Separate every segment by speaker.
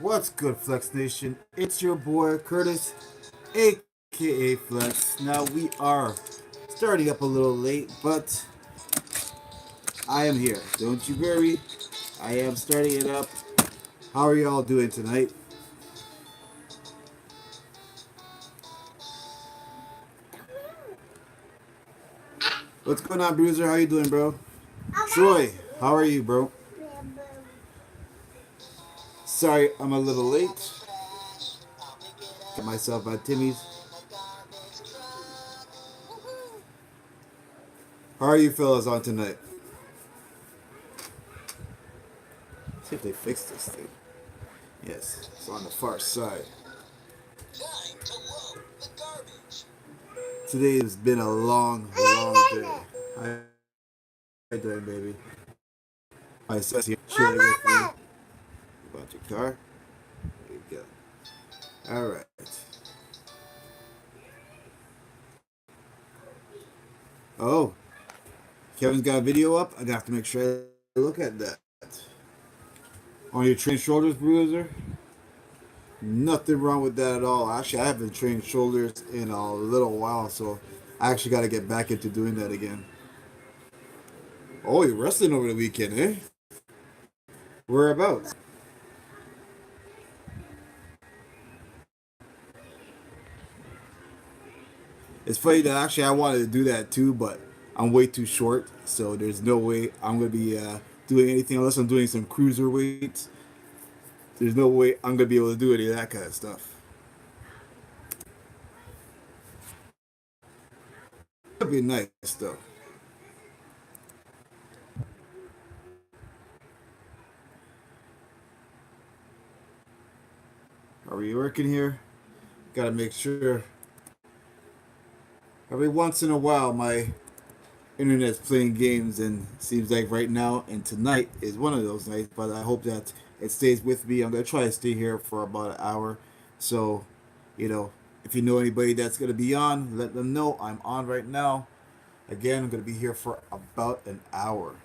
Speaker 1: What's good, Flex Nation? It's your boy Curtis, aka Flex. Now we are starting up a little late, but I am here. Don't you worry. I am starting it up. How are y'all doing tonight? What's going on, Bruiser? How you doing, bro? Troy, how are you, bro? Sorry, I'm a little late. Get myself at Timmy's. How are you fellas on tonight? See if they fix this thing. Yes, it's on the far side. Today has been a long day. How you doing, baby? My son's here chilling with me. About your car? There you go. Alright. Oh, Kevin's got a video up? I'm gonna have to make sure I look at that. On your trained shoulders, Bruiser? Nothing wrong with that at all. Actually, I haven't trained shoulders in a little while, so I actually got to get back into doing that again. Oh, you're wrestling over the weekend, eh? Whereabouts? It's funny that actually I wanted to do that too, but I'm way too short, so there's no way I'm gonna be doing anything unless I'm doing some cruiser weights. There's no way I'm gonna be able to do any of that kind of stuff. It'd be nice though. Are we working here? Gotta make sure. Every once in a while, my internet's playing games, and it seems like right now and tonight is one of those nights. But I hope that it stays with me. I'm gonna try to stay here for about an hour. So, you know, if you know anybody that's gonna be on, let them know I'm on right now. Again, I'm gonna be here for about an hour.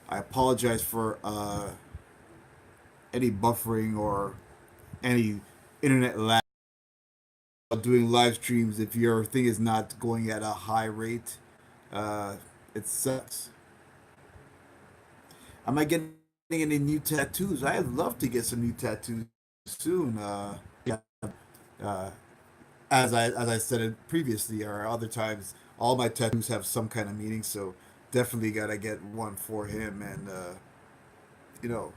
Speaker 1: I apologize for any buffering or any internet lag doing live streams if your thing is not going at a high rate. Uh, it sucks. Am I getting any new tattoos? I'd love to get some new tattoos soon. Yeah, uh, as I said it previously or other times, all my tattoos have some kind of meaning. So definitely gotta get one for him. And you know,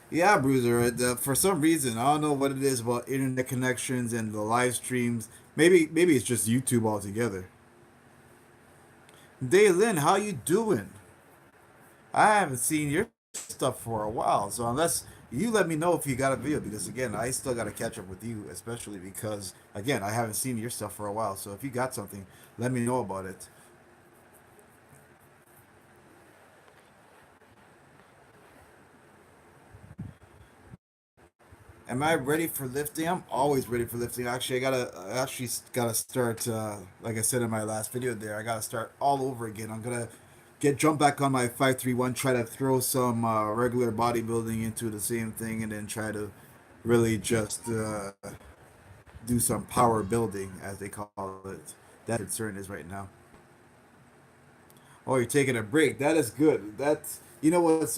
Speaker 1: yeah, Bruiser. For some reason, I don't know what it is about internet connections and the live streams. Maybe it's just YouTube altogether. Daylin, how you doing? I haven't seen your stuff for a while, so unless you let me know if you got a video, because again, I still got to catch up with you, especially because again, I haven't seen your stuff for a while. So if you got something, let me know about it. Am I ready for lifting? I'm always ready for lifting. I actually gotta start. Like I said in my last video, there, I gotta start all over again. I'm gonna get jump back on my 531. Try to throw some regular bodybuilding into the same thing, and then try to really just do some power building, as they call it. That concern is right now. Oh, you're taking a break. That is good. That's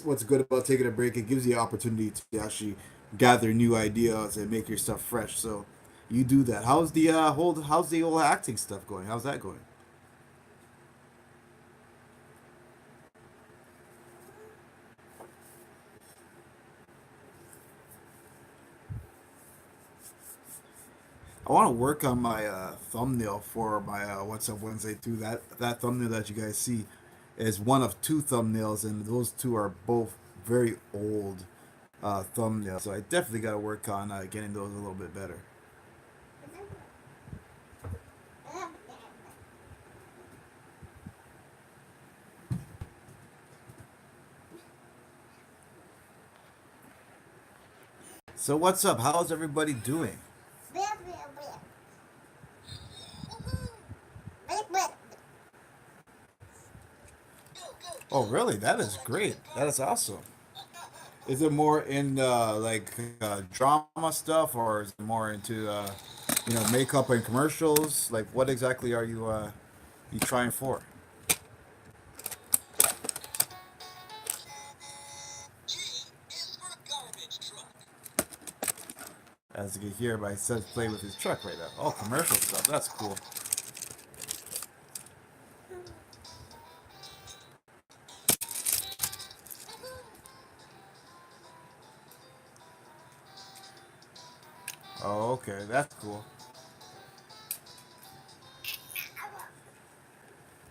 Speaker 1: what's good about taking a break. It gives you the opportunity to actually gather new ideas and make your stuff fresh. So you do that. How's the whole acting stuff going? How's that going? I want to work on my thumbnail for my What's Up Wednesday too. That thumbnail that you guys see is one of two thumbnails, and those two are both very old thumbnails. So I definitely got to work on getting those a little bit better. So what's up? How's everybody doing? Oh, really? That is great. That is awesome. Is it more in like drama stuff, or is it more into makeup and commercials? Like, what exactly are you trying for? As you can hear, by says play with his truck right now. Oh, commercial stuff. That's cool. Oh, okay, that's cool.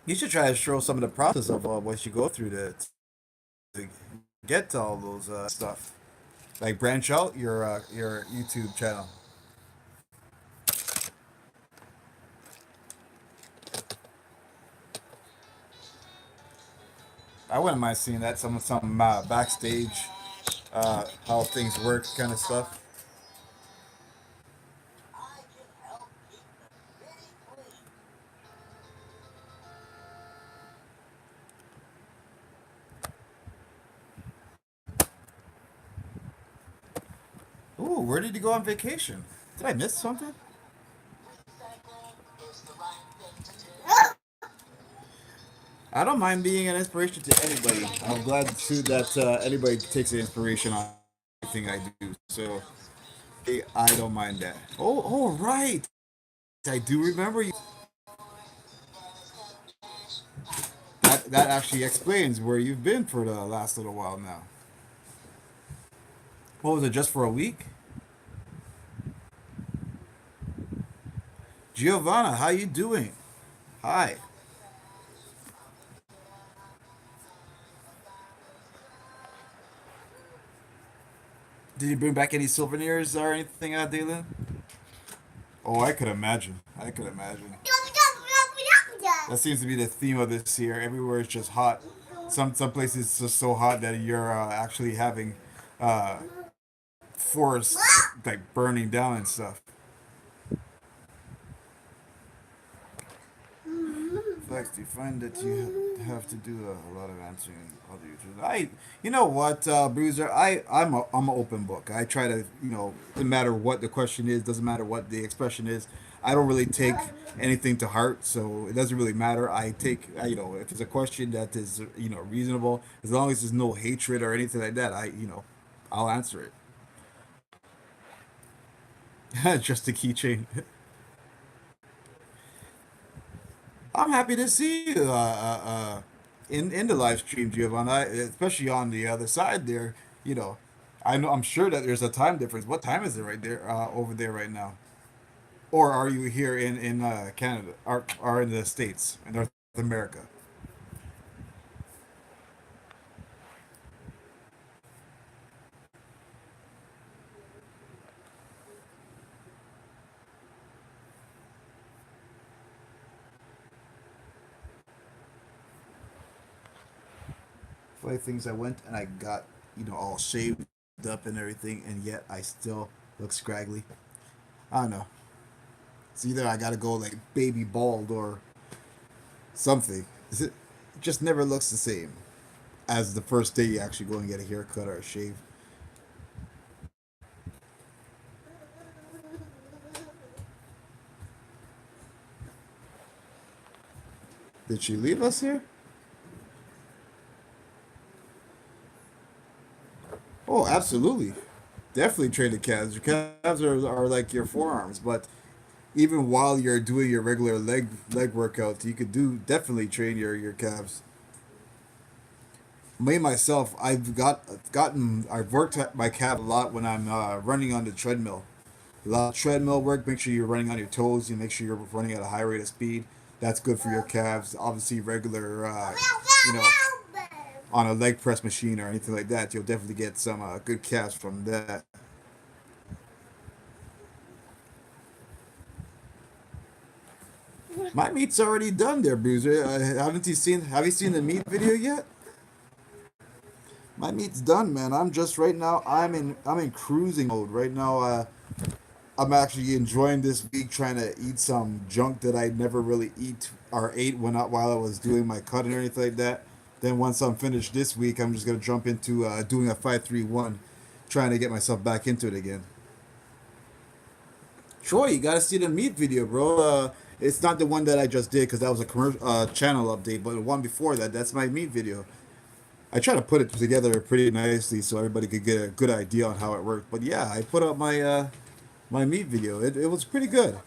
Speaker 1: You should try to show some of the process of what you go through to get to all those stuff. Like branch out your YouTube channel. I wouldn't mind seeing that some backstage how things work kind of stuff. Ooh, where did you go on vacation? Did I miss something? I don't mind being an inspiration to anybody. I'm glad too that anybody takes an inspiration on everything I do. So I don't mind that. Oh, right. I do remember you. That actually explains where you've been for the last little while now. What was it? Just for a week? Giovanna, how you doing? Hi. Did you bring back any souvenirs or anything, Dalen? Oh, I could imagine. I could imagine. That seems to be the theme of this year. Everywhere is just hot. Some places it's just so hot that you're actually having uh, forests like burning down and stuff. Flex, do you find that you have to do a lot of answering other users? You know what, Bruiser? I'm an open book. I try to, no matter what the question is, doesn't matter what the expression is. I don't really take anything to heart, so it doesn't really matter. If it's a question that is, reasonable, as long as there's no hatred or anything like that, I'll answer it. Just a keychain. I'm happy to see you in the live stream, Giovanna, especially on the other side there. You know, I'm sure that there's a time difference. What time is it right there over there right now? Or are you here in Canada or in the States in North America? Funny things, I went and I got all shaved up and everything, and yet I still look scraggly. I don't know. It's either I gotta go like baby bald or something. It just never looks the same as the first day you actually go and get a haircut or a shave. Did she leave us here? Oh, absolutely. Definitely train the calves. Your calves are like your forearms, but even while you're doing your regular leg workout, you could do definitely train your calves. Me myself, I've worked at my calf a lot when I'm running on the treadmill. A lot of treadmill work. Make sure you're running on your toes. You make sure you're running at a high rate of speed. That's good for your calves. Obviously, regular, you know, on a leg press machine or anything like that, you'll definitely get some good calves from that. My meat's already done there, Bruiser. Haven't you seen? Have you seen the meat video yet? My meat's done, man. I'm just right now. I'm in cruising mode right now. I'm actually enjoying this week, trying to eat some junk that I never really eat or ate while I was doing my cutting or anything like that. Then once I'm finished this week, I'm just gonna jump into doing a 5-3-1, trying to get myself back into it again. Troy, you gotta see the meat video, bro. It's not the one that I just did because that was a commercial channel update, but the one before that, that's my meat video. I try to put it together pretty nicely so everybody could get a good idea on how it worked. But yeah, I put up my meat video. It was pretty good.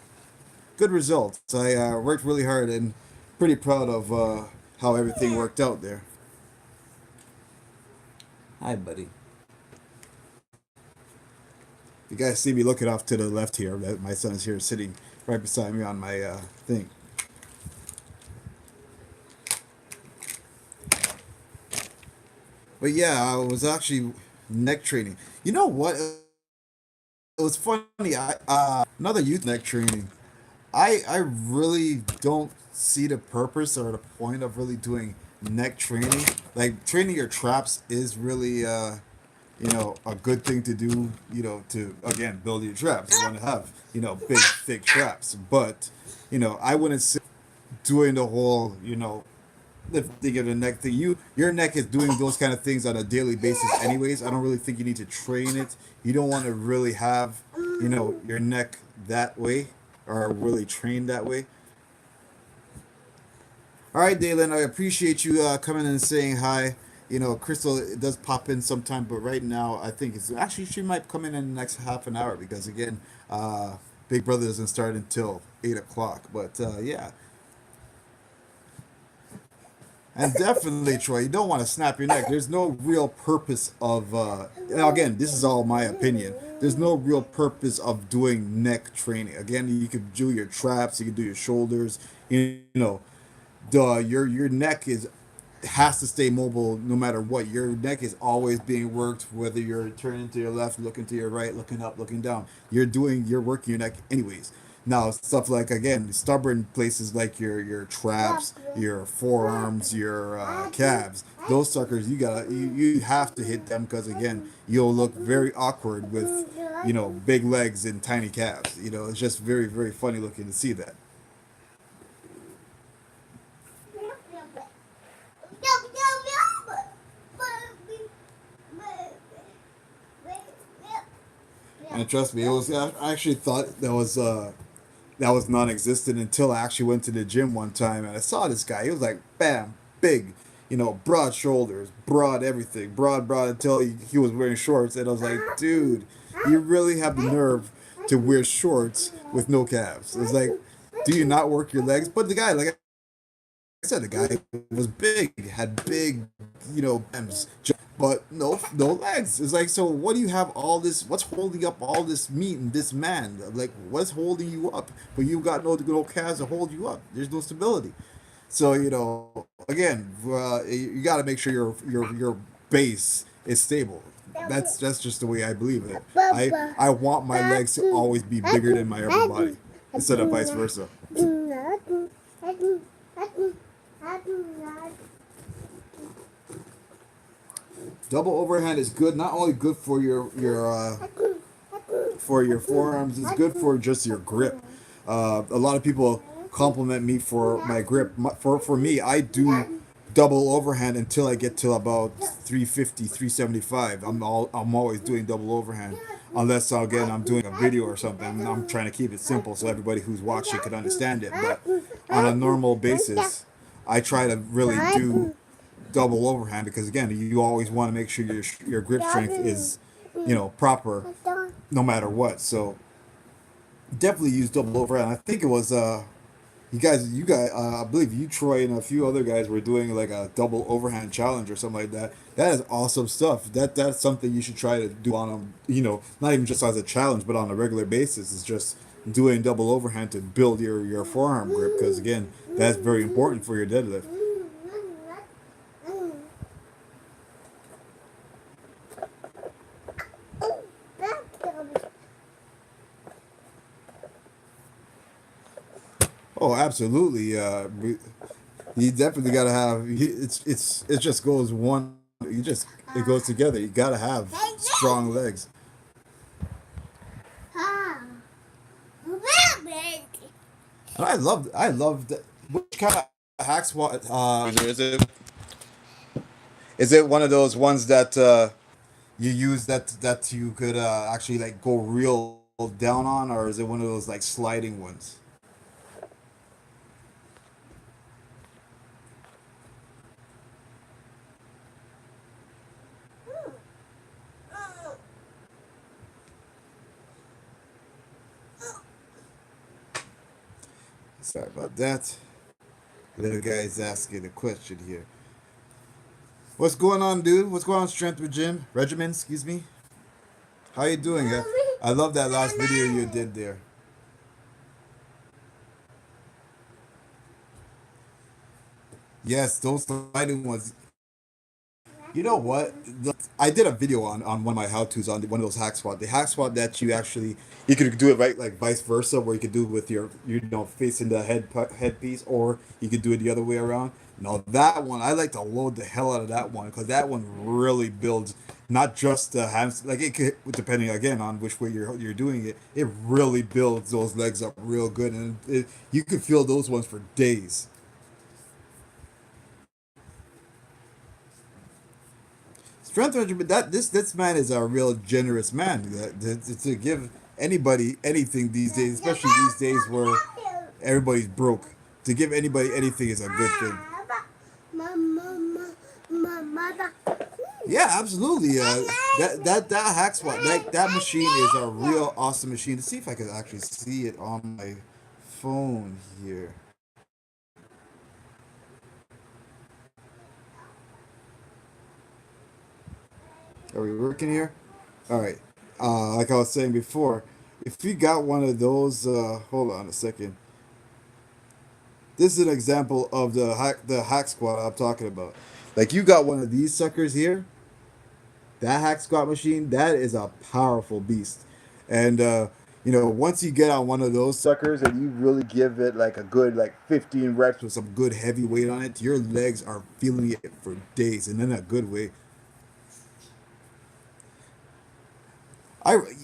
Speaker 1: Good results. I worked really hard and pretty proud of how everything worked out there. Hi, buddy. You guys see me looking off to the left here. My son is here sitting right beside me on my thing. But yeah, I was actually neck training. You know what? It was funny. I another youth neck training. I really don't see the purpose or the point of really doing neck training. Like training your traps is really a good thing to do, to again build your traps. You want to have, big thick traps. But, I wouldn't say doing the whole, lifting of the neck thing. Your neck is doing those kind of things on a daily basis anyways. I don't really think you need to train it. You don't want to really have, your neck that way or really trained that way. All right, Dalen, I appreciate you coming in and saying hi. Crystal, it does pop in sometime, but right now I think it's actually she might come in the next half an hour because again, Big Brother doesn't start until 8 o'clock. But yeah, and definitely, Troy, you don't want to snap your neck. There's no real purpose of. Now, again, this is all my opinion. There's no real purpose of doing neck training. Again, you could do your traps, you can do your shoulders. You know, your neck is has to stay mobile no matter what. Your neck is always being worked, whether you're turning to your left, looking to your right, looking up, looking down. You're working your neck anyways. Now stuff like again stubborn places like your traps, your forearms, your calves. Those suckers you have to hit them because again you'll look very awkward with big legs and tiny calves. It's just very very funny looking to see that. And trust me, it was. I actually thought that was non-existent until I actually went to the gym one time and I saw this guy. He was like, bam, big, broad shoulders, broad everything, broad until he was wearing shorts, and I was like, dude, you really have the nerve to wear shorts with no calves. It's like, do you not work your legs? But the guy, like I said, the guy was big, had big, abs, but no legs. It's like, so what do you have all this? What's holding up all this meat and this man? Like, what's holding you up? But you got no calves to hold you up. There's no stability. So again, you got to make sure your base is stable. That's just the way I believe it. I want my legs to always be bigger than my upper body instead of vice versa. Double overhand is good. Not only good for your forearms, it's good for just your grip. A lot of people compliment me for my grip. For me, I do double overhand until I get to about 350, 375. I'm always doing double overhand. Unless again I'm doing a video or something. I'm trying to keep it simple so everybody who's watching can understand it. But on a normal basis, I try to really do double overhand because again you always want to make sure your grip strength is proper no matter what. So definitely use double overhand. I think it was you guys I believe you, Troy, and a few other guys were doing like a double overhand challenge or something like that. That is awesome stuff. That's something you should try to do on not even just as a challenge but on a regular basis. It's just doing double overhand to build your forearm grip because again that's very important for your deadlift. Oh, absolutely. You definitely got to have. It just goes one. It goes together. You got to have strong legs. And I love that. Which kind of hack squat? Is it? Is it one of those ones that you use that you could actually like go real down on, or is it one of those like sliding ones? Sorry about that. Little guy's asking a question here. What's going on, dude? What's going on, Strength Regimen? Excuse me. How you doing? I love that last video you did there. Yes, those sliding ones. You know what? I did a video on one of my how tos on one of those hack squat. The hack squat that you could do it right like vice versa, where you could do it with your facing the headpiece, or you could do it the other way around. Now that one, I like to load the hell out of that one because that one really builds not just the hands, like it could, depending again on which way you're doing it. It really builds those legs up real good, and you could feel those ones for days. Strength Regiment. That this man is a real generous man. To give anybody anything these days, especially these days where everybody's broke, to give anybody anything is a good thing. Yeah, absolutely. That hack spot, that machine is a real awesome machine. To see if I can actually see it on my phone here. Are we working here? All right. Like I was saying before, if you got one of those, hold on a second. This is an example of the hack squat I'm talking about. Like you got one of these suckers here, that hack squat machine, that is a powerful beast. And once you get on one of those suckers and you really give it like a good like 15 reps with some good heavy weight on it, your legs are feeling it for days, and in a good way.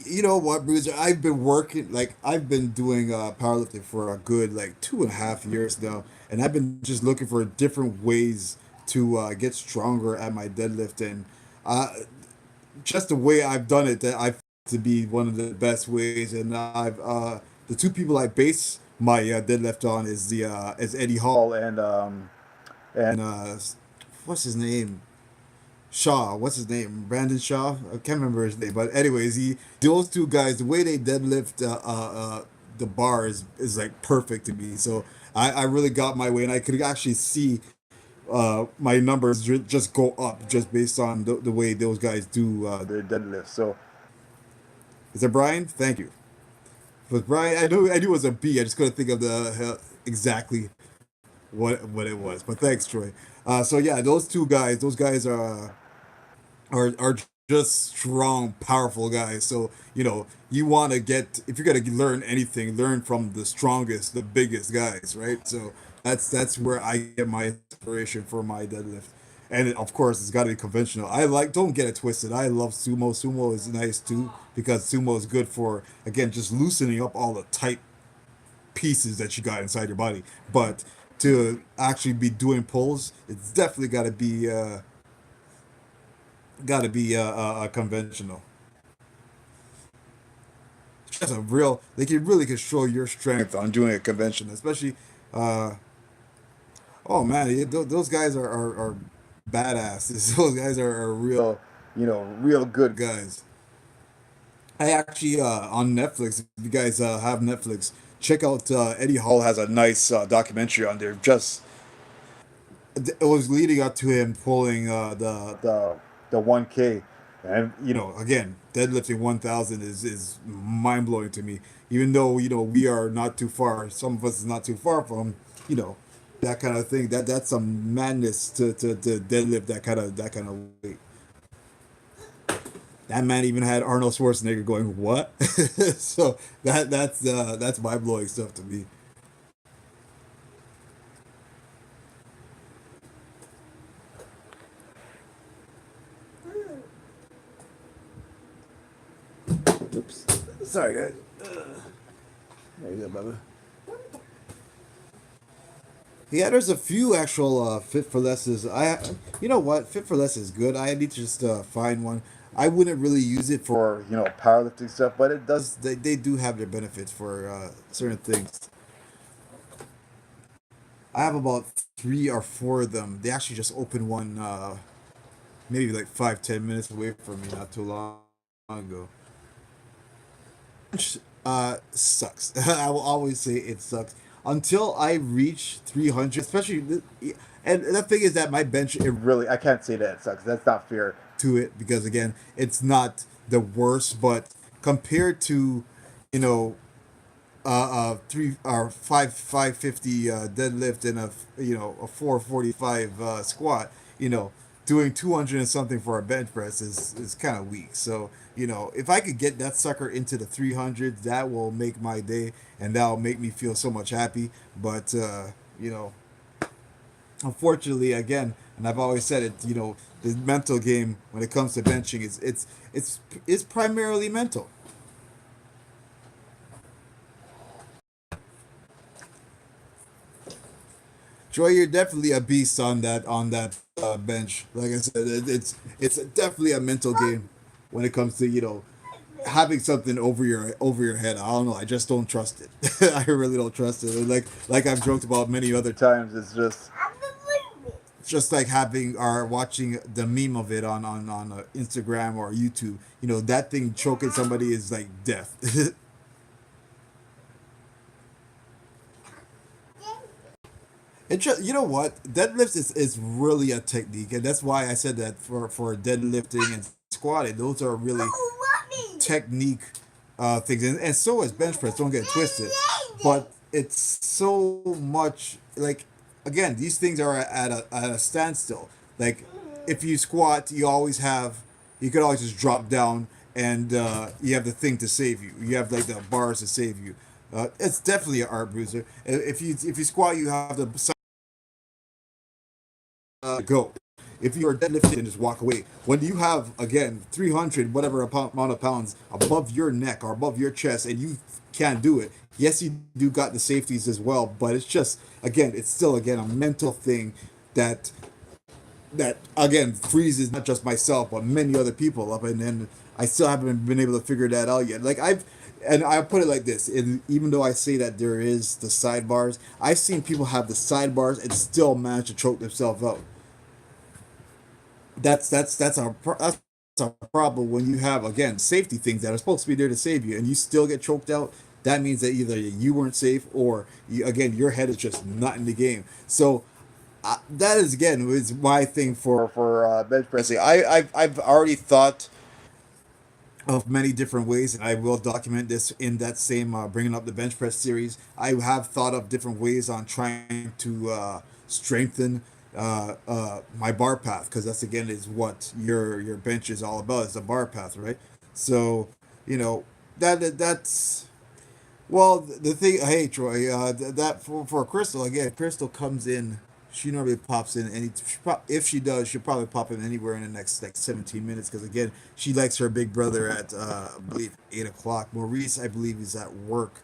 Speaker 1: You know what, Bruiser? I've been working, like, I've been doing powerlifting for a good, like, 2.5 years now. And I've been just looking for different ways to get stronger at my deadlift. And uh, just the way I've done it, that I find to be one of the best ways. And the two people I base my deadlift on is Eddie Hall and what's his name? Shaw, what's his name? Brandon Shaw. I can't remember his name, but anyways, those two guys, the way they deadlift the bar is like perfect to me. So I really got my way, and I could actually see my numbers just go up just based on the way those guys do their deadlift. So is it Brian? Thank you. But Brian, I knew it was a B. I just couldn't think of the exactly what it was. But thanks, Troy. So yeah, those guys are just strong, powerful guys. So you want to get if you're gonna learn anything, learn from the strongest, the biggest guys, right? So that's where I get my inspiration for my deadlift, and of course it's got to be conventional. Don't get it twisted. I love sumo. Sumo is nice too because sumo is good for again just loosening up all the tight pieces that you got inside your body. But to actually be doing pulls, it's definitely conventional. It's just a real, like you really can show your strength on doing a convention, especially. Uh, oh man, those guys are badasses. Those guys are real, real good guys. I actually on Netflix. If you guys have Netflix, check out Eddie Hall has a nice documentary on there. Just it was leading up to him pulling the 1K, and again deadlifting 1,000 is mind blowing to me. Even though we are not too far, some of us is not too far from you know that kind of thing. That's some madness to deadlift that kind of weight. That man even had Arnold Schwarzenegger going what? So that's mind blowing stuff to me. Oops, sorry guys. There you go, Bubba. Yeah, there's a few actual fit for lesses. You know what, fit for less is good. I need to just find one. I wouldn't really use it for powerlifting stuff, but it does. They do have their benefits for certain things. I have about 3 or 4 of them. They actually just opened one, maybe like 5-10 minutes away from me, not too long ago. Sucks. I will always say it sucks until I reach 300. Especially, and the thing is that my bench, it really, I can't say that it sucks. That's not fair to it because again, it's not the worst, but compared to, you know, three or five fifty deadlift and a 445 squat, doing 200 and something for a bench press is kind of weak. So if I could get that sucker into the 300s, that will make my day, and that will make me feel so much happy. But you know, unfortunately, again, and I've always said it, the mental game when it comes to benching is it's primarily mental. Troy, you're definitely a beast on that bench. Like I said, it's definitely a mental game when it comes to having something over your head. I don't know. I just don't trust it. I really don't trust it. And like I've joked about many other times. It's just like having or watching the meme of it on Instagram or YouTube. That thing choking somebody is like death. You know what? Deadlifts is really a technique, and that's why I said that for deadlifting and squatting, those are really technique things, and so is bench press. Don't get it twisted, but it's so much like again, these things are at a standstill. Like if you squat, you could always just drop down, and you have the thing to save you. You have like the bars to save you. It's definitely an art bruiser. If you squat, you have the go. If you are deadlifting and just walk away, when you have again 300 whatever amount of pounds above your neck or above your chest, and you can't do it, yes, you do got the safeties as well, but it's just again, it's still again a mental thing that that again freezes not just myself but many other people up, and then I still haven't been able to figure that out yet. And I put it like this: even though I say that there is the sidebars, I've seen people have the sidebars and still manage to choke themselves out. That's a problem when you have again safety things that are supposed to be there to save you and you still get choked out. That means that either you weren't safe or again your head is just not in the game. So that is my thing for bench pressing. I've already thought of many different ways, and I will document this in that same bringing up the bench press series. I have thought of different ways on trying to strengthen my bar path, because that's again is what your bench is all about. It's a bar path, right? So you know that's well, the thing, hey Troy, that for Crystal again. Crystal comes in. She normally pops in if she does, she'll probably pop in anywhere in the next like 17 minutes, because again, she likes her big brother at I believe 8 o'clock. Maurice, I believe, is at work,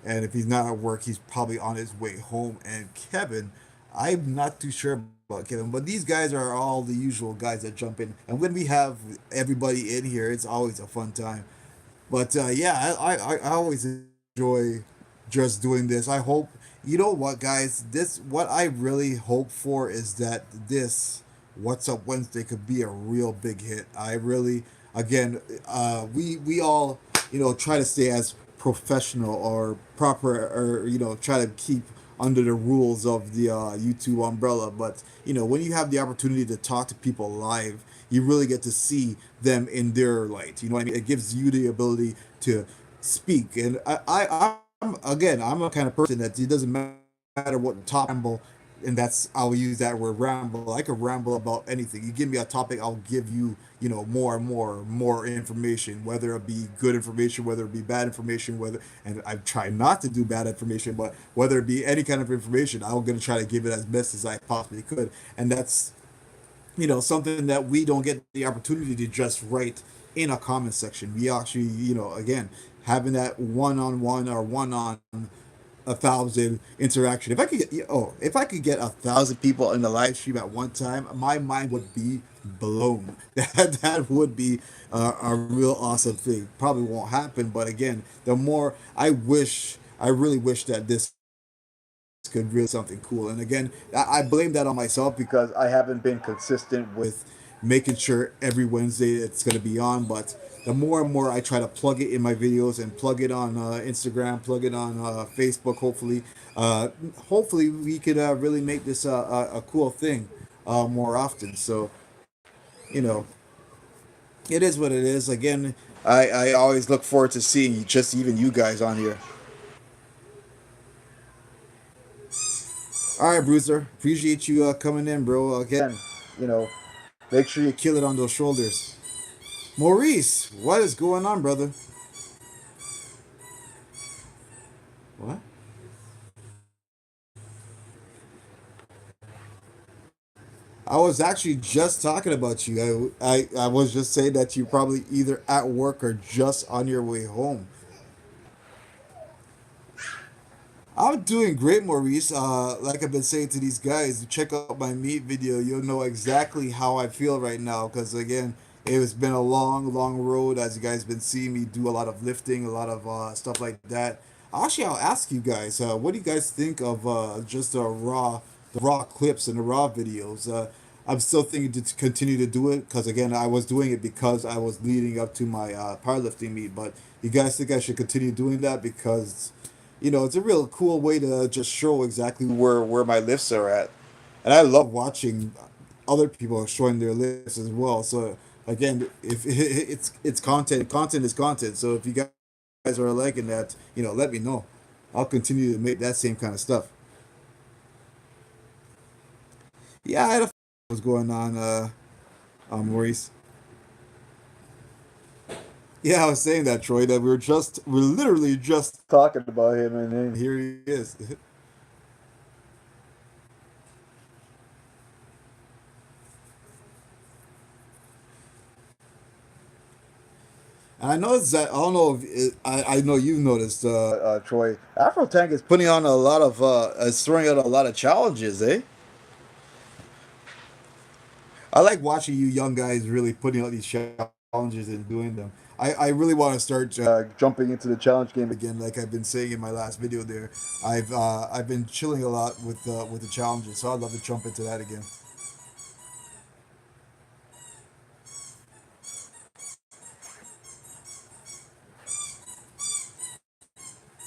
Speaker 1: and if he's not at work, he's probably on his way home. And Kevin, I'm not too sure about Kevin, but these guys are all the usual guys that jump in, and when we have everybody in here, it's always a fun time. But yeah, I always enjoy just doing this. I hope, you know what, guys, this what I really hope for is that this What's Up Wednesday could be a real big hit. I really, again, we all try to stay as professional or proper, or try to keep under the rules of the YouTube umbrella. But when you have the opportunity to talk to people live, you really get to see them in their light. You know what I mean? It gives you the ability to speak. And I'm a kind of person that it doesn't matter what topic ramble, and that's I'll use that word ramble. I could ramble about anything. You give me a topic, I'll give you more and more information, whether it be good information, whether it be bad information, whether and I try not to do bad information, but whether it be any kind of information, I'm gonna try to give it as best as I possibly could, and that's something that we don't get the opportunity to just write in a comment section. We actually, again, having that one on one or one on 1,000 interaction. If I could get if I could get 1,000 people in the live stream at one time, my mind would be blown. That would be a real awesome thing. Probably won't happen, but again, the more I really wish that this could really something cool. And again, I blame that on myself because I haven't been consistent with making sure every Wednesday it's going to be on. But the more and more I try to plug it in my videos and plug it on Instagram, plug it on Facebook, uh, hopefully we could really make this a cool thing more often. So, you know, it is what it is. Again, I always look forward to seeing just even you guys on here. All right, Bruiser. Appreciate you coming in, bro. Again, you know, make sure you kill it on those shoulders. Maurice, what is going on, brother? What? I was actually just talking about you. I was just saying that you're probably either at work or just on your way home. I'm doing great, Maurice. Like I've been saying to these guys, check out my meat video. You'll know exactly how I feel right now. Because again, it has been a long, long road. As you guys been seeing me do a lot of lifting, a lot of stuff like that. Actually, I'll ask you guys, what do you guys think of just the raw clips and the raw videos? I'm still thinking to continue to do it because again, I was doing it because I was leading up to my powerlifting meet. But you guys think I should continue doing that because it's a real cool way to just show exactly where my lifts are at, and I love watching other people showing their lifts as well. So again, if it's content, content is content. So if you guys are liking that, let me know. I'll continue to make that same kind of stuff. Yeah, I had a what's going on, Maurice. Yeah, I was saying that, Troy, that we're literally just talking about him, and then here he is. And I noticed that I don't know if I know you've noticed, Troy. Afro Tank is putting on a lot of is throwing out a lot of challenges, eh? I like watching you young guys really putting out these challenges and doing them. I really want to start jumping into the challenge game again, like I've been saying in my last video. There, I've been chilling a lot with the challenges, so I'd love to jump into that again.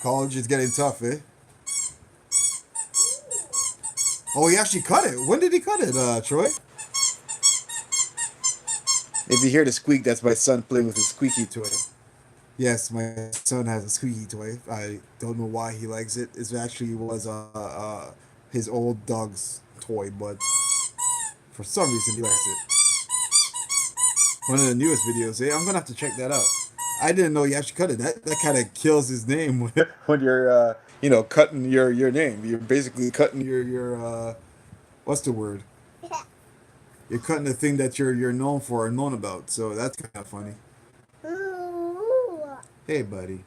Speaker 1: College is getting tough, eh? Oh, he actually cut it. When did he cut it, Troy? If you hear the squeak, that's my son playing with his squeaky toy. Yes, my son has a squeaky toy. I don't know why he likes it. It actually was his old dog's toy, but for some reason he likes it. One of the newest videos. I'm gonna have to check that out. I didn't know you actually cut it. That kind of kills his name when you're cutting your name. You're basically cutting your what's the word? You're cutting the thing that you're known for and known about. So that's kind of funny. Hey, buddy.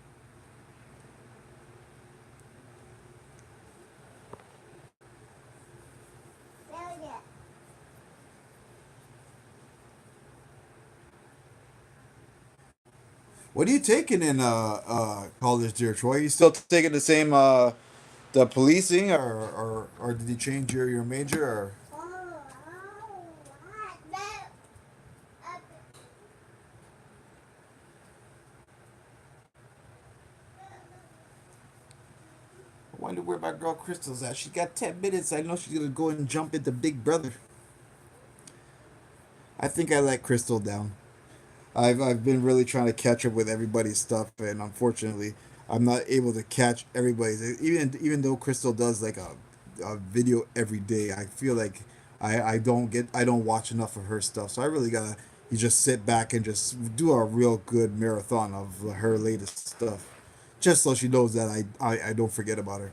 Speaker 1: What are you taking in college, dear Troy? You still taking the same the policing, or did you change your major? Or I wonder where my girl Crystal's at. She got 10 minutes. I know she's gonna go and jump into Big Brother. I think I let Crystal down. I've been really trying to catch up with everybody's stuff, and unfortunately, I'm not able to catch everybody's. Even though Crystal does like a video every day, I feel like I don't watch enough of her stuff. So I really gotta you just sit back and just do a real good marathon of her latest stuff, just so she knows that I don't forget about her.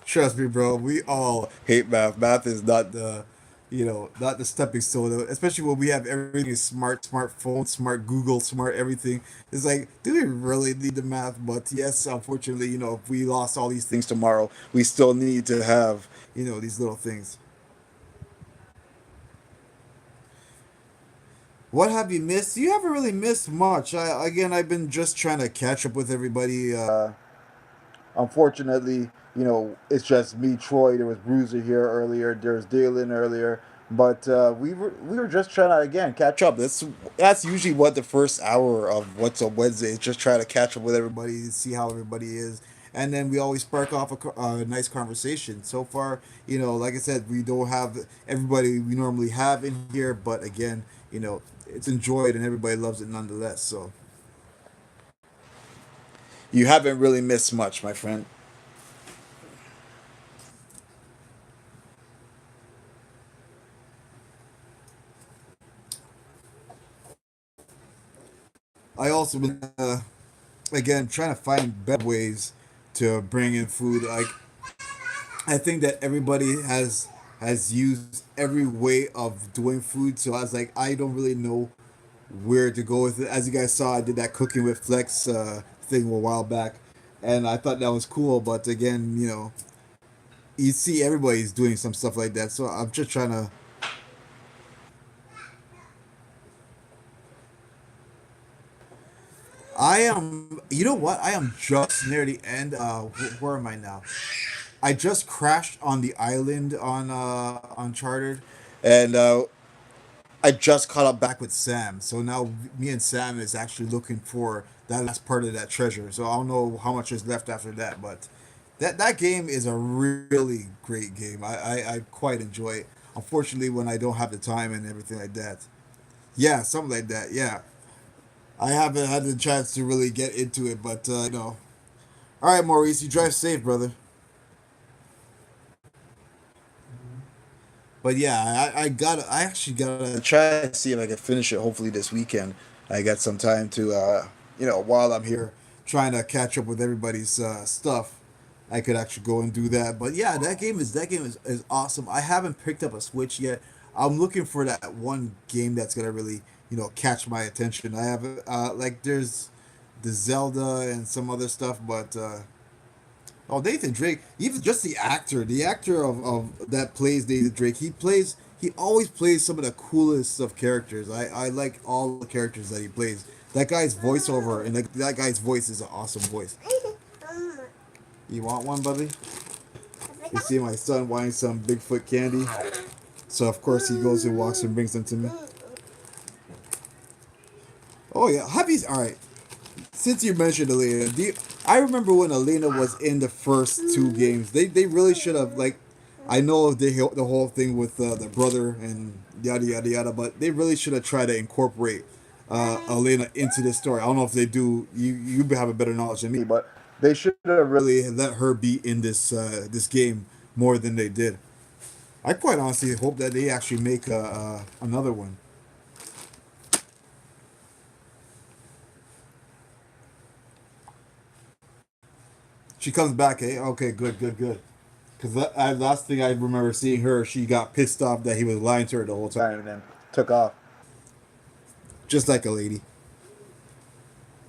Speaker 1: Trust me, bro. We all hate math. Math is not the not the stepping stone. Especially when we have everything is smart, smartphone, smart Google, smart everything. It's like, do we really need the math? But yes, unfortunately, if we lost all these things tomorrow, we still need to have these little things. What have you missed? You haven't really missed much. I've been just trying to catch up with everybody. Unfortunately, it's just me, Troy. There was Bruiser here earlier. There was Dalen earlier, but we were just trying to again catch up. That's usually what the first hour of What's on Wednesday is. Just try to catch up with everybody, see how everybody is, and then we always spark off a nice conversation. So far, like I said, we don't have everybody we normally have in here, but again, it's enjoyed and everybody loves it nonetheless. So you haven't really missed much, my friend. I also been again trying to find better ways to bring in food. Like I think that everybody has used every way of doing food, so I was like, I don't really know where to go with it. As you guys saw, I did that cooking with Flex thing a while back, and I thought that was cool. But again, you see everybody's doing some stuff like that, so I'm just trying to. I am, you know what? I am just near the end. Where am I now? I just crashed on the island on Uncharted, and I just caught up back with Sam. So now me and Sam is actually looking for that last part of that treasure. So I don't know how much is left after that, but that game is a really great game. I quite enjoy it. Unfortunately, when I don't have the time and everything like that. Yeah, something like that. Yeah, I haven't had the chance to really get into it, but All right, Maurice, you drive safe, brother. But yeah, I actually gotta try to see if I can finish it. Hopefully this weekend, I got some time to, while I'm here trying to catch up with everybody's stuff, I could actually go and do that. But yeah, that game is awesome. I haven't picked up a Switch yet. I'm looking for that one game that's gonna really catch my attention. I have like there's the Zelda and some other stuff, but oh, Nathan Drake, even just the actor of that plays Nathan Drake, he always plays some of the coolest of characters. I like all the characters that he plays. That guy's voiceover and that guy's voice is an awesome voice. You want one, buddy? You see my son wanting some Bigfoot candy, so of course he goes and walks and brings them to me. Oh yeah, hubby's all right. Since you mentioned Elena, I remember when Elena was in the first two games. They really should have like, I know the whole thing with the brother and yada yada yada, but they really should have tried to incorporate Elena into this story. I don't know if they do. You have a better knowledge than me, but they should have really let her be in this game more than they did. I quite honestly hope that they actually make another one. She comes back, eh? Okay, good, good, good. Because last thing I remember seeing her, she got pissed off that he was lying to her the whole time and then took off. Just like a lady.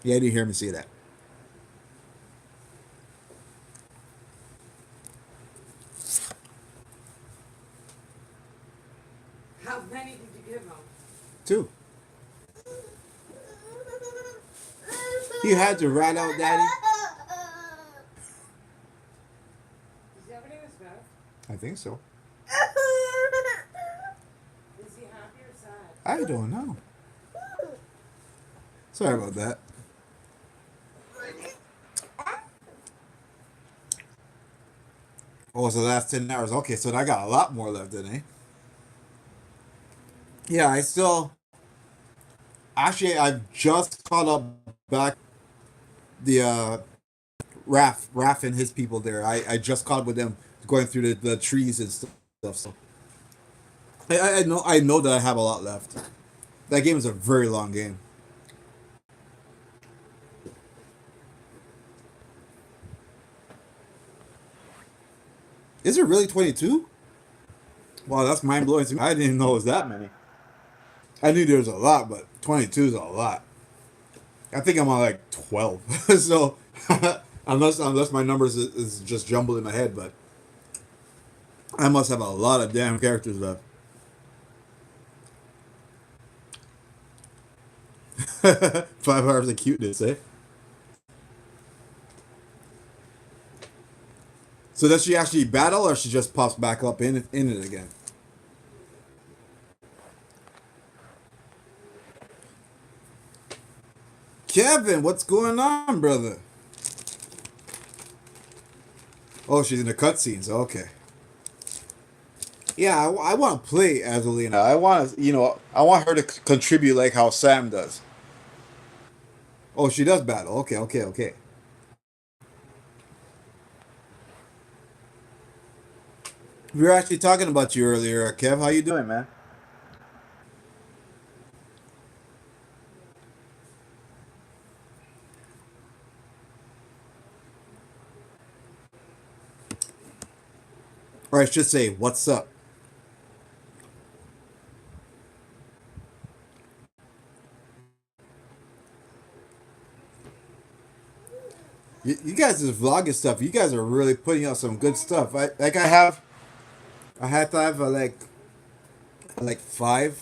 Speaker 1: Yeah, you didn't hear me say that.
Speaker 2: How many did you give him?
Speaker 1: Two. You had to rat out daddy?
Speaker 2: Is that what he was about?
Speaker 1: I think so.
Speaker 2: Is he happy or sad?
Speaker 1: I don't know. Sorry about that. Oh, so the last 10 hours. Okay, so I got a lot more left in, eh? Yeah, I still. Actually, I've just caught up back the Raph and his people there. I just caught up with them going through the trees and stuff. So I know that I have a lot left. That game is a very long game. Is it really 22? Wow, that's mind blowing. I didn't even know it was that many. I knew there was a lot, but 22 is a lot. I think I'm on like 12. So unless my numbers is just jumbled in my head, but I must have a lot of damn characters left. 5 hours of cuteness, eh? So does she actually battle, or she just pops back up in it again? Kevin, what's going on, brother? Oh, she's in the cutscenes. Okay. Yeah, I want to play as Alina. I want to, I want her to contribute like how Sam does. Oh, she does battle. Okay, okay, okay. We were actually talking about you earlier, Kev. How you doing, man? Or I should say, what's up? You guys is vlogging stuff. You guys are really putting out some good stuff. I had to have like five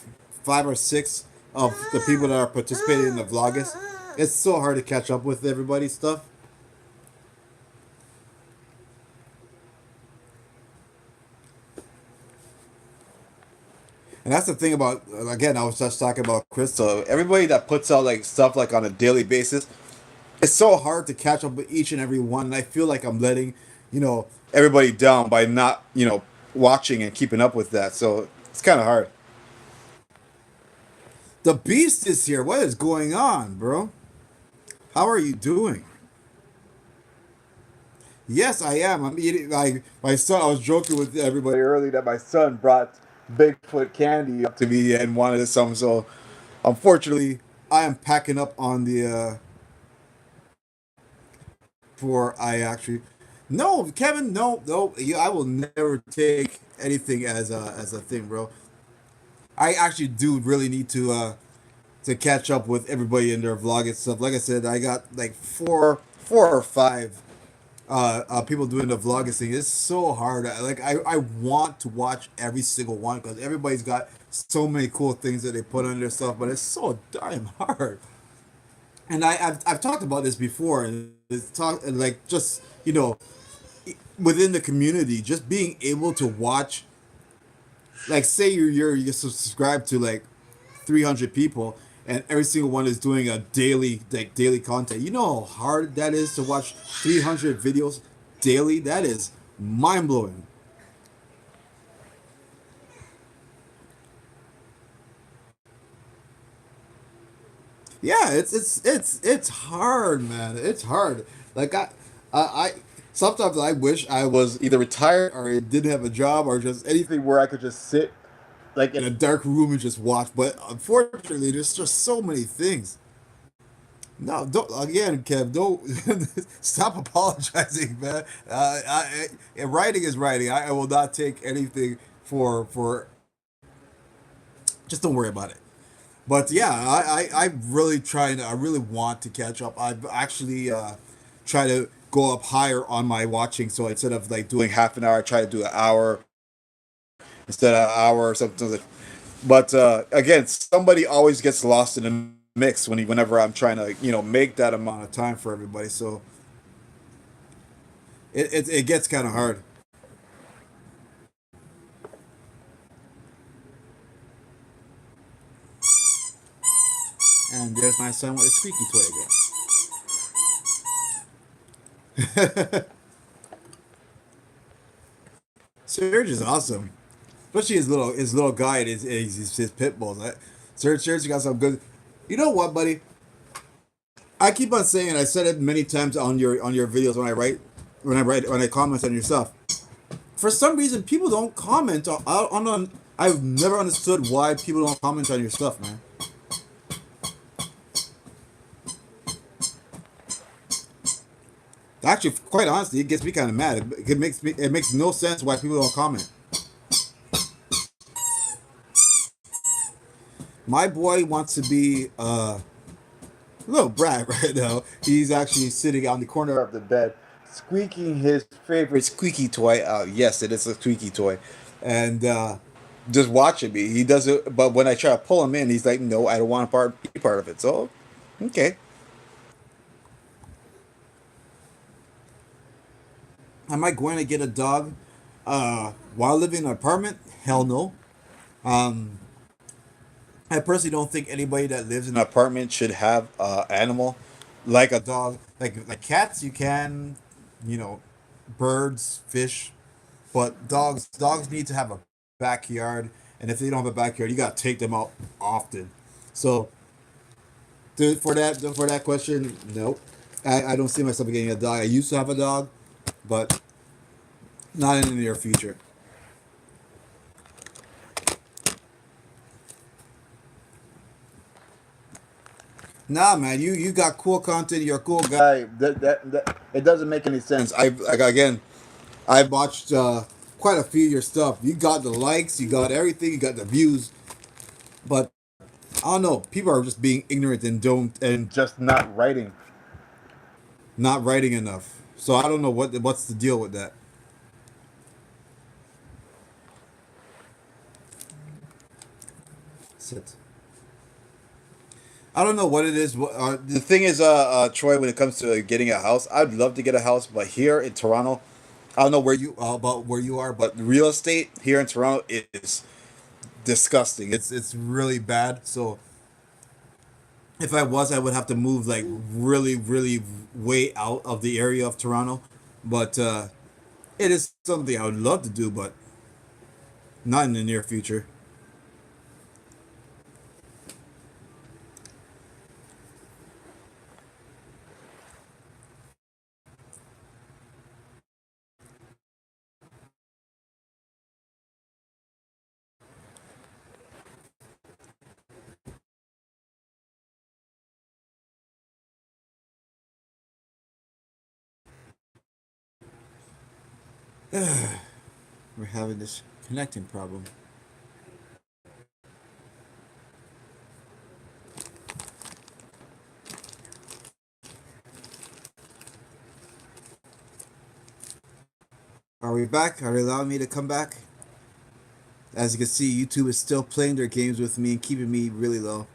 Speaker 1: or six of the people that are participating in the vloggers. It's so hard to catch up with everybody's stuff. And that's the thing about, again, I was just talking about Crystal. Everybody that puts out like stuff like on a daily basis, it's so hard to catch up with each and every one. And I feel like I'm letting, everybody down by not, watching and keeping up with that. So it's kind of hard. The Beast is here. What is going on, bro? How are you doing? Yes, I am. I'm eating like my son. I was joking with everybody early that my son brought Bigfoot candy up to me and wanted some. So, unfortunately, I am packing up on the for I actually. No, Kevin. No, no. I will never take anything as a thing, bro. I actually do really need to catch up with everybody in their vlog and stuff. Like I said, I got like four or five people doing the vlogging thing. It's so hard. I want to watch every single one because everybody's got so many cool things that they put on their stuff, but it's so damn hard. And I've talked about this before, and it's talk like just within the community, just being able to watch, like say you're subscribed to like 300 people and every single one is doing a daily content. You know how hard that is to watch 300 videos daily? That is mind-blowing. Yeah, it's hard, man. It's hard. Like I sometimes I wish I was either retired or I didn't have a job or just anything where I could just sit like in a dark room and just watch. But unfortunately, there's just so many things. No, don't again, Kev. Don't stop apologizing, man. Writing is writing. I will not take anything for. Just don't worry about it. But yeah, I really trying. I really want to catch up. I've actually try to go up higher on my watching. So instead of like doing half an hour, I try to do an hour instead of an hour or something. But again, somebody always gets lost in the mix whenever I'm trying to make that amount of time for everybody. So it gets kind of hard. And there's my son with a squeaky toy again. Serge is awesome, especially his little guy and his pit bulls. Serge got some good. You know what, buddy? I keep on saying, and I said it many times on your videos when I comment on your stuff. For some reason, people don't comment on. I've never understood why people don't comment on your stuff, man. Actually, quite honestly, it gets me kind of mad. It makes no sense why people don't comment. My boy wants to be little brat right now. He's actually sitting on the corner of the bed, squeaking his favorite squeaky toy out. Yes, it is a squeaky toy, and just watching me. He does it, but when I try to pull him in, he's like, "No, I don't want to be part of it." So, okay. Am I going to get a dog while living in an apartment? Hell no. Um, I personally don't think anybody that lives in an apartment should have animal like a dog. Like cats, you can, you know, birds, fish, but dogs need to have a backyard, and if they don't have a backyard, you gotta take them out often. So, for that question, no, I don't see myself getting a dog. I used to have a dog, but not in the near future. Nah, man, you got cool content. You're a cool guy. That it doesn't make any sense. I like again. I've watched quite a few of your stuff. You got the likes, you got everything, you got the views, but I don't know. People are just being ignorant and don't and just not writing enough. So I don't know what's the deal with that. Sit. I don't know what it is. The thing is, Troy, when it comes to getting a house, I'd love to get a house, but here in Toronto, I don't know where you about where you are, but real estate here in Toronto is disgusting. It's really bad. So if I was, I would have to move like really way out of the area of Toronto. But it is something I would love to do, but not in the near future. We're having this connecting problem. Are we back? Are they allowing me to come back? As you can see, YouTube is still playing their games with me and keeping me really low.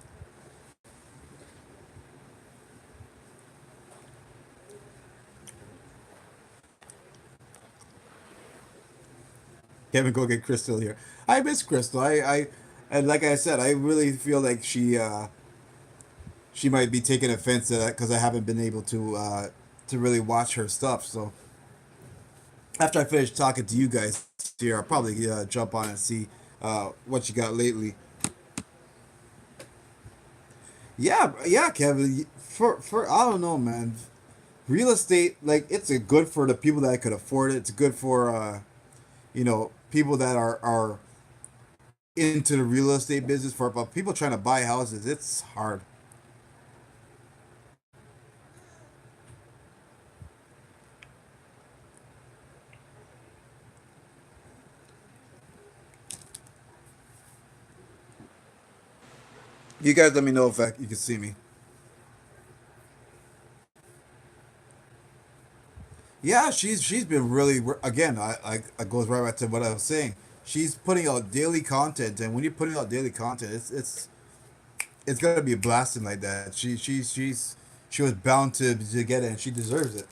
Speaker 1: Kevin, go get Crystal here. I miss Crystal. And like I said, I really feel like she might be taking offense to that because I haven't been able to really watch her stuff. So after I finish talking to you guys here, I'll probably jump on and see what you got lately. Yeah, yeah, Kevin. For I don't know, man. Real estate, like it's a good for the people that could afford it. It's good for people that are into the real estate business. For but people trying to buy houses, it's hard. You guys, let me know if you can see me. Yeah, she's been really again. I goes right back to what I was saying. She's putting out daily content, and when you're putting out daily content, it's gonna be blasting like that. She was bound to get it, and she deserves it.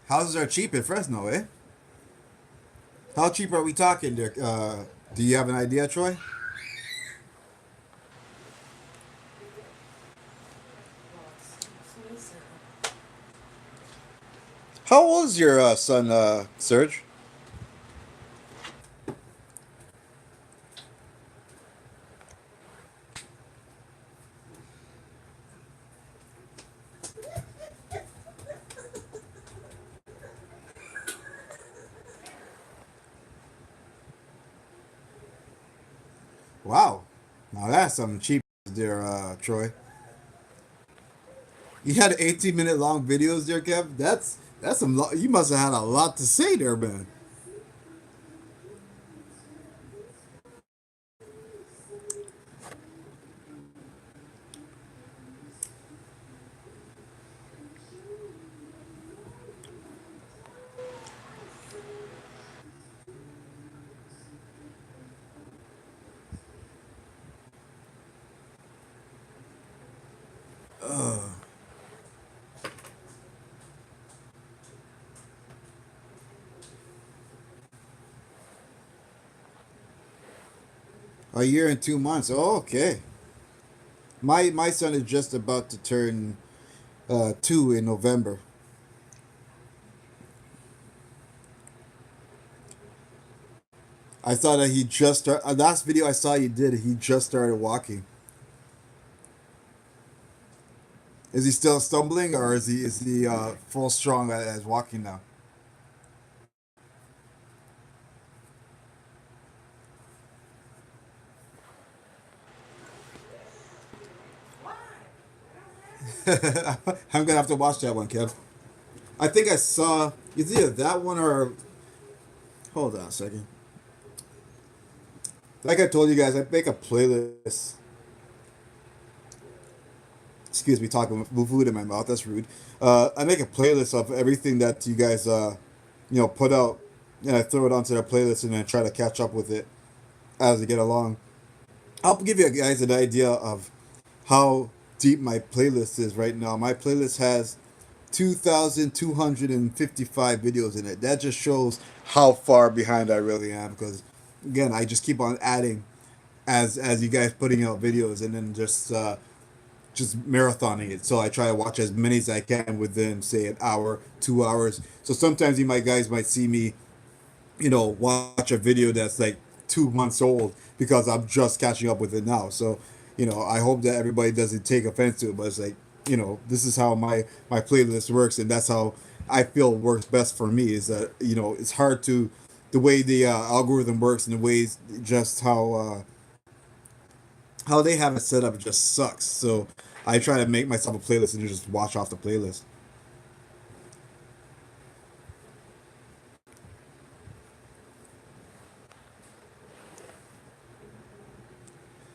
Speaker 1: Houses are cheap in Fresno, eh? How cheap are we talking there? Do you have an idea, Troy?
Speaker 2: Well, it's expensive.
Speaker 1: How old is your son, Serge? Wow. Now that's something cheap there, Troy. You had 18-minute long videos there, Kev. That's some. You must have had a lot to say there, man. A year and 2 months. Oh, okay. My son is just about to turn 2 in November. I saw that he just started. Last video I saw you did, he just started walking. Is he still stumbling, or is he full strong as walking now? I'm gonna have to watch that one, Kev. I think I saw it's either that one or hold on a second. Like I told you guys, I make a playlist. Excuse me, talking with food in my mouth. That's rude. I make a playlist of everything that you guys, put out, and I throw it onto the playlist, and then try to catch up with it as I get along. I'll give you guys an idea of how deep my playlist is right now. My playlist has 2,255 videos in it. That just shows how far behind I really am. Because again, I just keep on adding as you guys putting out videos, and then just marathoning it. So I try to watch as many as I can within, say, an hour, 2 hours. So sometimes you might guys might see me, watch a video that's like 2 months old because I'm just catching up with it now. So, I hope that everybody doesn't take offense to it, but it's like, this is how my playlist works, and that's how I feel works best for me. Is that it's hard to the way the algorithm works and the ways just how they have it set up just sucks. So I try to make myself a playlist and just watch off the playlist.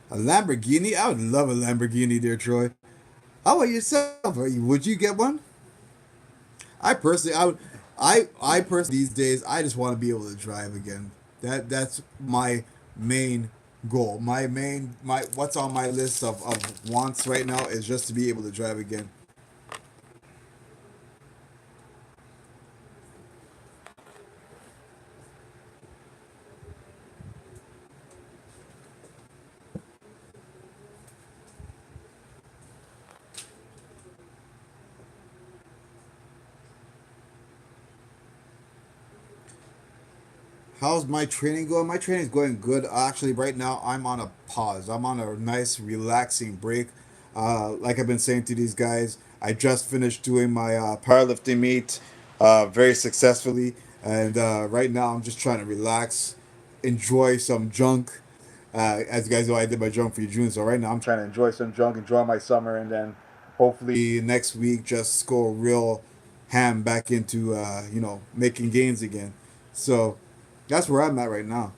Speaker 1: A Lamborghini? I would love a Lamborghini, there, Troy. How about yourself? Would you get one? I personally, I would. I personally these days, I just want to be able to drive again. That's my main goal. My what's on my list of wants right now is just to be able to drive again. How's my training going? My training's going good. Actually, right now I'm on a pause. I'm on a nice, relaxing break. Like I've been saying to these guys, I just finished doing my powerlifting meet very successfully, and right now I'm just trying to relax, enjoy some junk. As you guys know, I did my junk for June, so right now I'm trying to enjoy some junk, enjoy my summer, and then hopefully next week just go real ham back into making gains again. So that's where I'm at right now.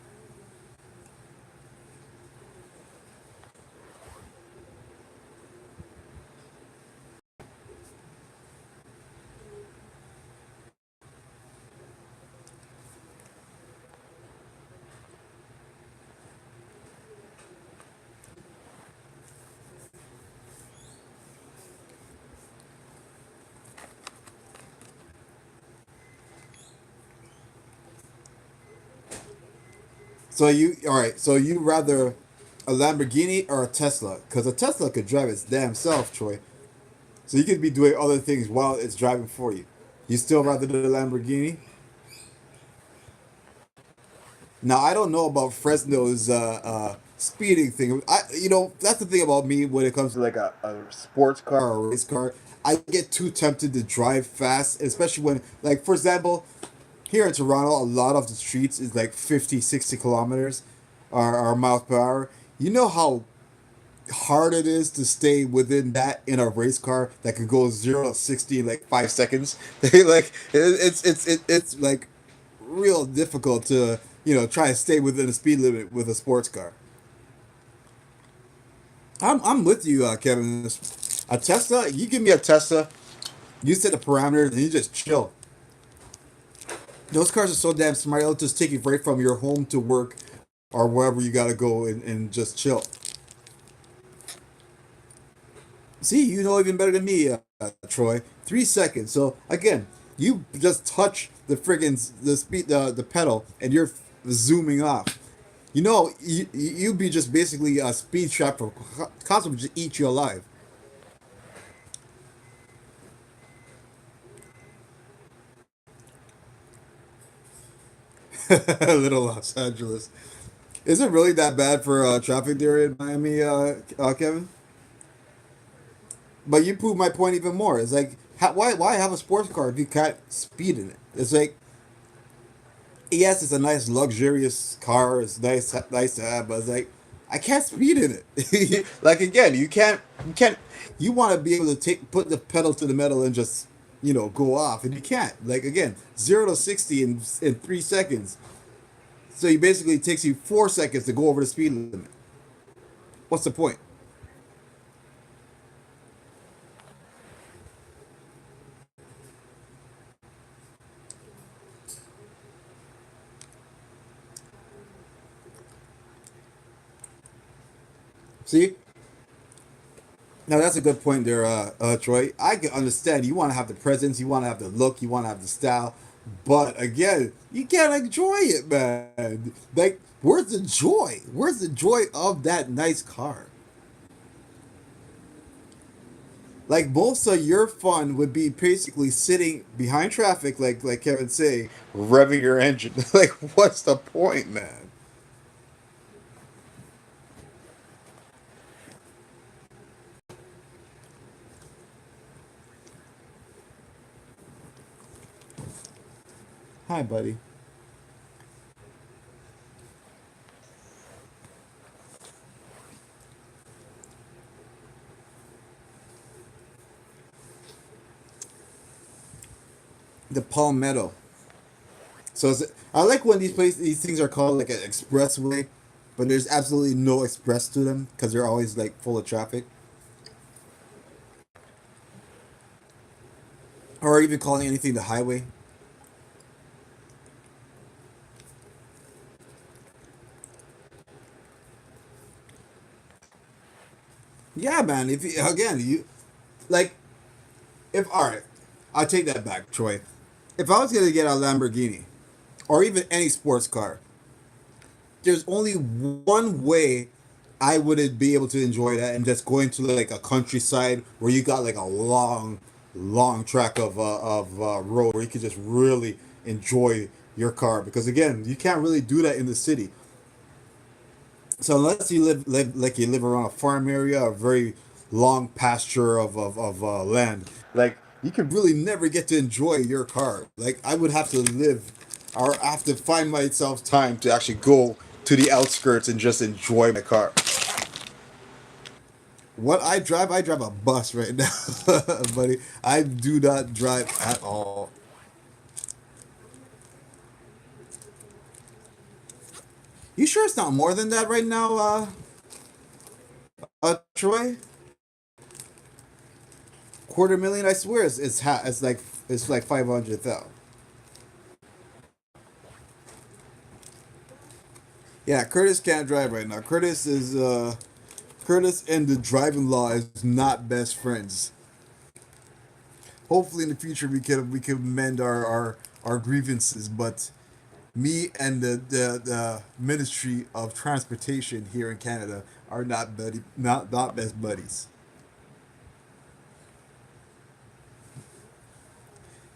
Speaker 1: So you all right? So you rather a Lamborghini or a Tesla? Because a Tesla could drive its damn self, Troy. So you could be doing other things while it's driving for you. You still rather the Lamborghini? Now I don't know about Fresno's speeding thing. That's the thing about me when it comes to like a sports car or a race car. I get too tempted to drive fast, especially when, like, for example, here in Toronto, a lot of the streets is like 50, 60 kilometers or miles per hour. You know how hard it is to stay within that in a race car that could go 0 to 60 in like 5 seconds. It's like real difficult to try to stay within the speed limit with a sports car. I'm with you, Kevin. A Tesla, you give me a Tesla, you set the parameters, and you just chill. Those cars are so damn smart. They'll just take you right from your home to work or wherever you gotta go and just chill. See, you know even better than me, Troy. 3 seconds. So again, you just touch the friggin' the speed the pedal and you're zooming off. You'd be just basically a speed trap for cops would just eat you alive. Little Los Angeles. Is it really that bad for traffic there in Miami, Kevin? But you prove my point even more. It's like, why have a sports car if you can't speed in it? It's like, yes, it's a nice luxurious car. It's nice to have, but it's like, I can't speed in it. Like again, you can't. You want to be able to put the pedal to the metal and just go off, and you can't. Like again, 0 to 60 in 3 seconds. So it basically takes you 4 seconds to go over the speed limit. What's the point? See, now that's a good point there, Troy. I can understand you want to have the presence, you want to have the look, you want to have the style, but again, you can't enjoy it, man. Like, where's the joy? Where's the joy of that nice car? Like most of your fun would be basically sitting behind traffic, like Kevin say, revving your engine. Like, what's the point, man? Hi, buddy. The Palmetto. So I like when these things are called like an expressway, but there's absolutely no express to them because they're always like full of traffic. Or even calling anything the highway. Yeah, man. If you, again you like if all right, I'll take that back, Troy. If I was gonna get a Lamborghini or even any sports car, there's only one way I wouldn't be able to enjoy that, and just going to like a countryside where you got like a long track of road where you can just really enjoy your car. Because again, you can't really do that in the city. So unless you live like you live around a farm area, a very long pasture of land, like you could really never get to enjoy your car. Like I would have to live, or I have to find myself time to actually go to the outskirts and just enjoy my car. What I drive a bus right now, buddy. I do not drive at all. You sure it's not more than that right now, Troy? Quarter million, I swear, it's like 500,000. Yeah, Curtis can't drive right now. Curtis and the driving law is not best friends. Hopefully in the future we can mend our grievances, but me and the Ministry of Transportation here in Canada are not best buddies.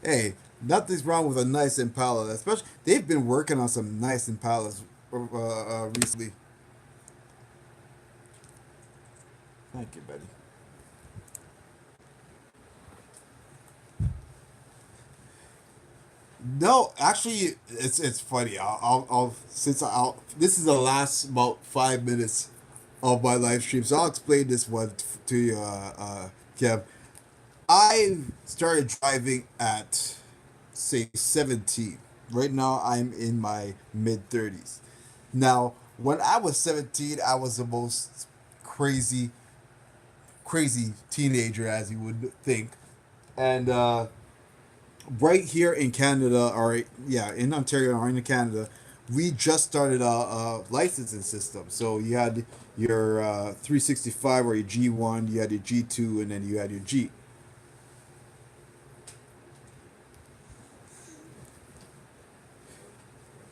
Speaker 1: Hey, nothing's wrong with a nice Impala. Especially they've been working on some nice Impalas recently. Thank you, buddy. No, actually, it's funny. I'll since I'll this is the last about 5 minutes of my live stream. So I'll explain this one to you, Kev. I started driving at say 17. Right now I'm in my mid 30s. Now, when I was 17, I was the most crazy crazy teenager as you would think. And right here in Canada, or yeah, in Ontario or in Canada, we just started a licensing system. So you had your 365 or your G1, you had your G2, and then you had your G.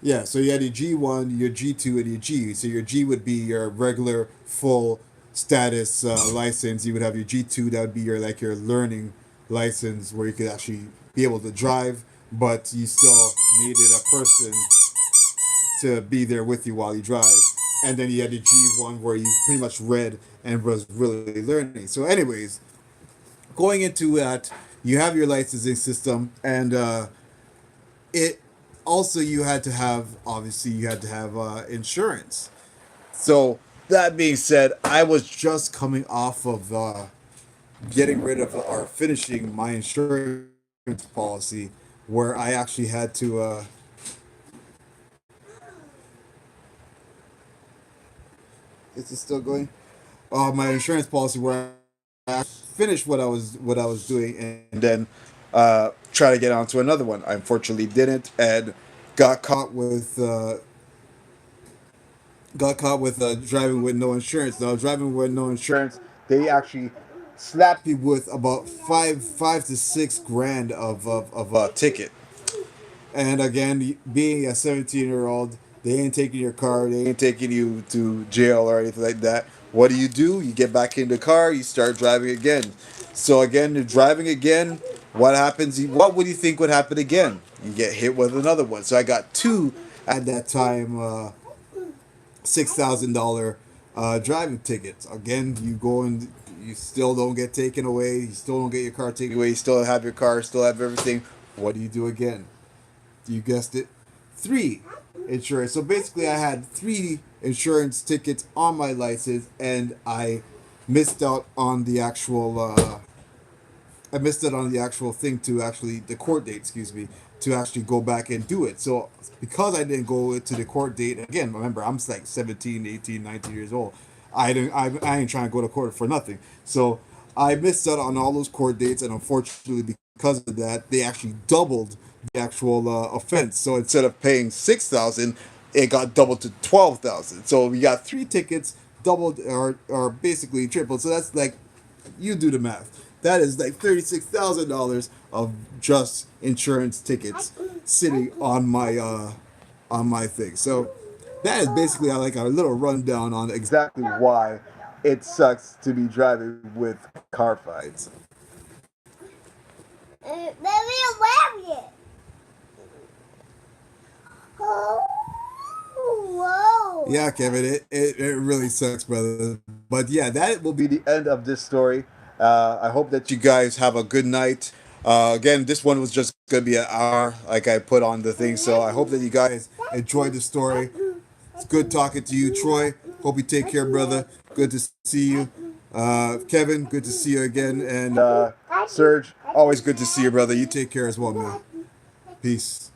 Speaker 1: Yeah, so you had your G1, your G2, and your G. So your G would be your regular full status license. You would have your G2, that would be your like your learning license where you could actually be able to drive, but you still needed a person to be there with you while you drive. And then you had the G1 where you pretty much read and was really learning. So, anyways, going into that, you have your licensing system, and it also you had to have obviously you had to have insurance. So that being said, I was just coming off of getting rid of or finishing my insurance policy, where I actually had to. Is it still going? My insurance policy where I finished what I was doing and then try to get onto another one. I unfortunately didn't and got caught with driving with no insurance. Now driving with no insurance, they actually slapped me with about five to 6 grand of a ticket. And again, being a 17-year-old, they ain't taking your car, they ain't taking you to jail or anything like that. What do? You get back in the car, you start driving again. So again, you're driving again. What happens? What would you think would happen again? You get hit with another one. So I got two at that time. $6,000 driving tickets. Again, you go and you still don't get taken away. You still don't get your car taken away. You still have your car. Still have everything. What do you do again? You guessed it, three insurance. So basically, I had three insurance tickets on my license, and missed out on the actual. I missed out on the actual thing to actually the court date. Excuse me, to actually go back and do it. So because I didn't go to the court date again, remember I'm like 17, 18, 19 years old. I ain't trying to go to court for nothing. So I missed out on all those court dates, and unfortunately, because of that, they actually doubled the actual offense. So instead of paying 6,000, it got doubled to 12,000. So we got three tickets doubled or basically tripled. So that's like, you do the math. That is like $36,000 of just insurance tickets sitting on my thing. So that is basically like a little rundown on exactly why it sucks to be driving with car fights. Yeah, Kevin, it really sucks, brother. But yeah, that will be the end of this story. I hope that you guys have a good night. Again, this one was just gonna be an hour, like I put on the thing. So I hope that you guys enjoyed the story. It's good talking to you, Troy. Hope you take care, brother. Good to see you. Kevin, good to see you again. And Serge, always good to see you, brother. You take care as well, man. Peace.